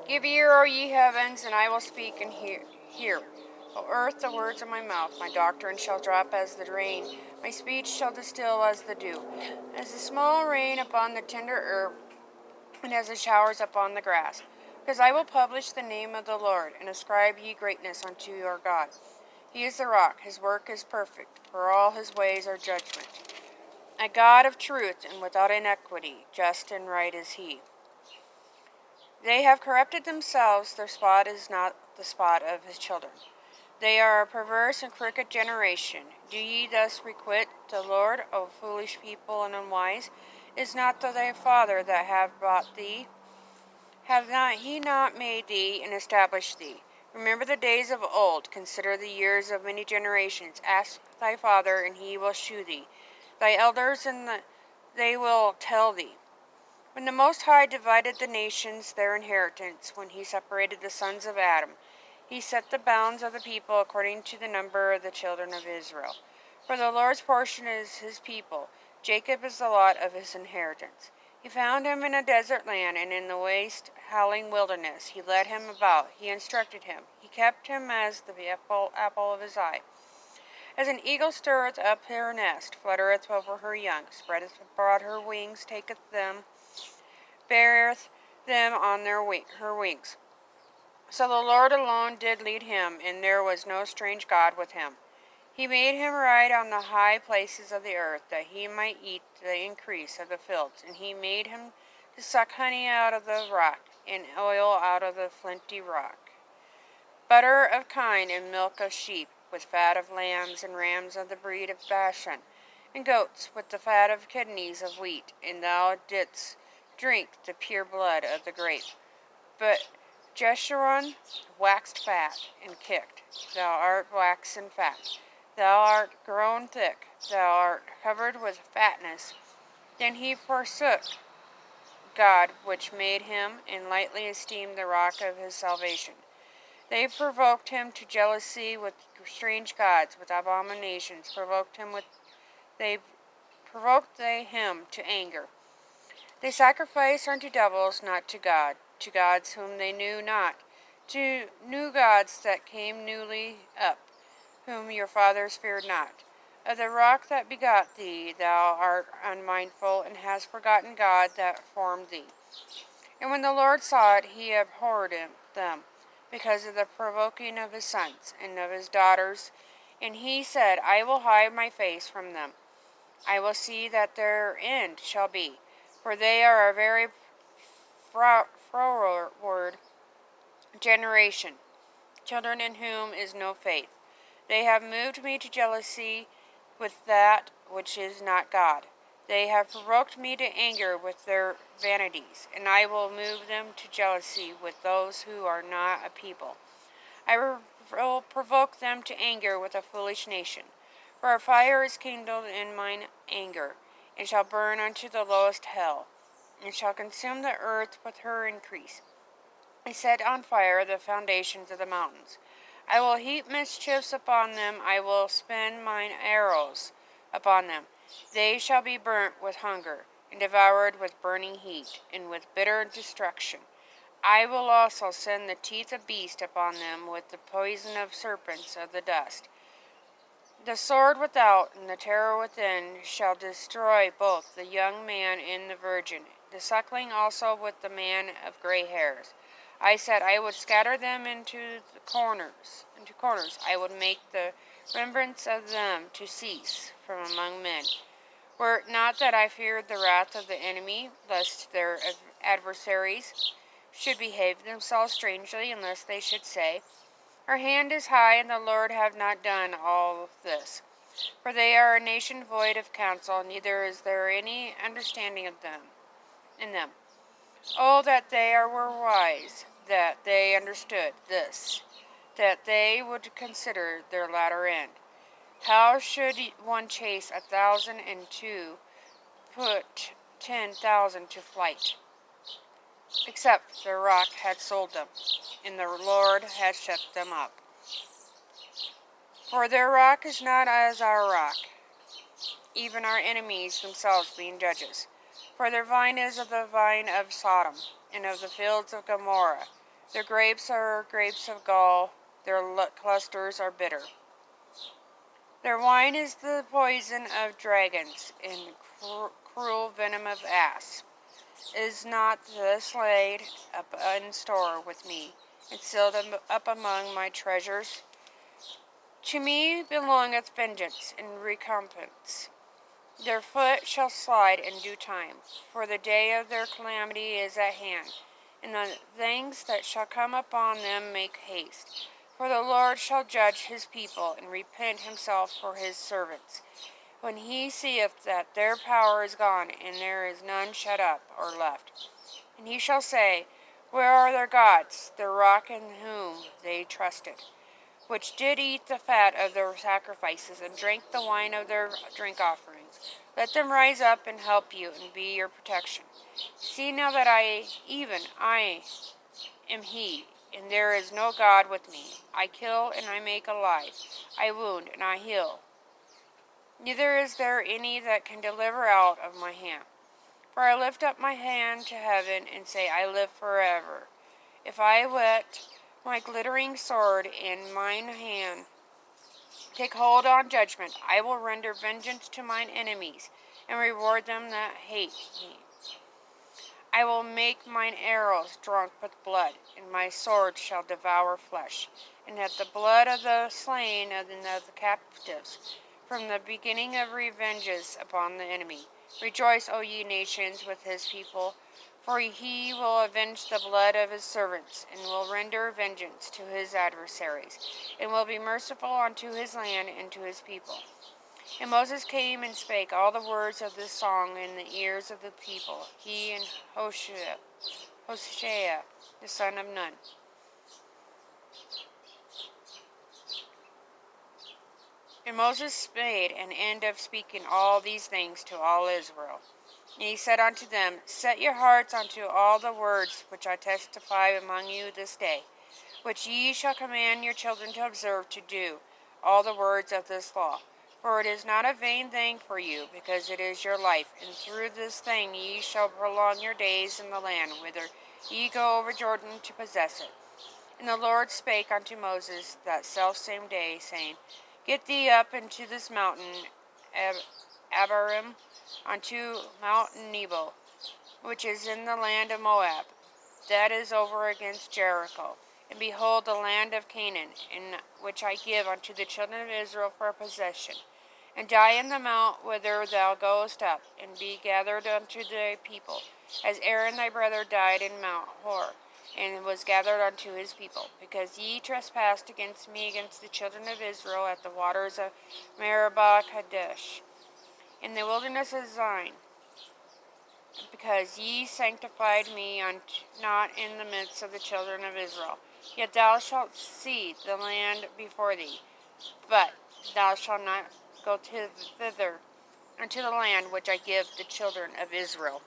Give ear, O ye heavens, and I will speak and hear. O earth, the words of my mouth. My doctrine shall drop as the rain. My speech shall distill as the dew. As the small rain upon the tender herb, and as the showers upon the grass. Because I will publish the name of the Lord, and ascribe ye greatness unto your God. He is the rock, his work is perfect, for all his ways are judgment. A God of truth, and without iniquity, just and right is he. They have corrupted themselves, their spot is not the spot of his children. They are a perverse and crooked generation. Do ye thus requite the Lord, O foolish people and unwise? Is not thy Father that hath brought thee? Have not he not made thee and established thee? Remember the days of old, consider the years of many generations. Ask thy father, and he will shew thee, thy elders, and they will tell thee. When the Most High divided the nations their inheritance, when he separated the sons of Adam, he set the bounds of the people according to the number of the children of Israel. For the Lord's portion is his people, Jacob is the lot of his inheritance. He found him in a desert land, and in the waste, howling wilderness. He led him about, he instructed him. He kept him as the apple of his eye. As an eagle stirreth up her nest, fluttereth over her young, spreadeth abroad her wings, taketh them, beareth them on her wings. So the Lord alone did lead him, and there was no strange God with him. He made him ride on the high places of the earth, that he might eat the increase of the fields. And he made him to suck honey out of the rock, and oil out of the flinty rock. Butter of kine and milk of sheep, with fat of lambs and rams of the breed of Bashan, and goats with the fat of kidneys of wheat. And thou didst drink the pure blood of the grape. But Jeshurun waxed fat and kicked. Thou art waxen fat. Thou art grown thick. Thou art covered with fatness. Then he forsook God which made him, and lightly esteemed the rock of his salvation. They provoked him to jealousy with strange gods, with abominations. They provoked him to anger. They sacrificed unto devils, not to God, to gods whom they knew not, to new gods that came newly up, whom your fathers feared not. Of the rock that begot thee thou art unmindful, and hast forgotten God that formed thee. And when the Lord saw it, he abhorred them, because of the provoking of his sons and of his daughters. And he said, I will hide my face from them. I will see that their end shall be. For they are a very froward generation, children in whom is no faith. They have moved me to jealousy with that which is not God. They have provoked me to anger with their vanities, and I will move them to jealousy with those who are not a people. I will provoke them to anger with a foolish nation. For a fire is kindled in mine anger, and shall burn unto the lowest hell, and shall consume the earth with her increase. I set on fire the foundations of the mountains. I will heap mischiefs upon them, I will spend mine arrows upon them. They shall be burnt with hunger, and devoured with burning heat, and with bitter destruction. I will also send the teeth of beasts upon them, with the poison of serpents of the dust. The sword without and the terror within shall destroy both the young man and the virgin, the suckling also with the man of gray hairs. I said I would scatter them into corners. I would make the remembrance of them to cease from among men. Were it not that I feared the wrath of the enemy, lest their adversaries should behave themselves strangely, unless they should say, Our hand is high, and the Lord have not done all this. For they are a nation void of counsel, neither is there any understanding in them. Oh, that they were wise, that they understood this, that they would consider their latter end. How should one chase 1,000 and two put 10,000 to flight? Except the rock had sold them, and the Lord had shut them up. For their rock is not as our rock, even our enemies themselves being judges. For their vine is of the vine of Sodom, and of the fields of Gomorrah. Their grapes are grapes of gall, their clusters are bitter. Their wine is the poison of dragons, and cruel venom of asps. Is not this laid up in store with me, and sealed up among my treasures? To me belongeth vengeance and recompense. Their foot shall slide in due time, for the day of their calamity is at hand, and the things that shall come upon them make haste. For the Lord shall judge his people, and repent himself for his servants, when he seeth that their power is gone, and there is none shut up or left. And he shall say, Where are their gods, their rock in whom they trusted, which did eat the fat of their sacrifices, and drank the wine of their drink offerings? Let them rise up and help you, and be your protection. See now that I am he, and there is no God with me. I kill, and I make alive. I wound, and I heal. Neither is there any that can deliver out of my hand. For I lift up my hand to heaven, and say, I live forever. If I wet my glittering sword in mine hand, take hold on judgment, I will render vengeance to mine enemies, and reward them that hate me. I will make mine arrows drunk with blood, and my sword shall devour flesh, and that the blood of the slain and of the captives, from the beginning of revenges upon the enemy. Rejoice, O ye nations, with his people, for he will avenge the blood of his servants, and will render vengeance to his adversaries, and will be merciful unto his land and to his people. And Moses came and spake all the words of this song in the ears of the people, he and Hoshea, the son of Nun. And Moses made an end of speaking all these things to all Israel. And he said unto them, Set your hearts unto all the words which I testify among you this day, which ye shall command your children to observe to do, all the words of this law. For it is not a vain thing for you, because it is your life, and through this thing ye shall prolong your days in the land whither ye go over Jordan to possess it. And the Lord spake unto Moses that selfsame day, saying, Get thee up into this mountain Abarim, unto Mount Nebo, which is in the land of Moab, that is over against Jericho. And behold, the land of Canaan, in which I give unto the children of Israel for a possession. And die in the mount whither thou goest up, and be gathered unto thy people, as Aaron thy brother died in Mount Hor, and was gathered unto his people, because ye trespassed against me, against the children of Israel, at the waters of Meribah Kadesh, in the wilderness of Zin, because ye sanctified me not in the midst of the children of Israel. Yet thou shalt see the land before thee, but thou shalt not go thither unto the land which I give the children of Israel.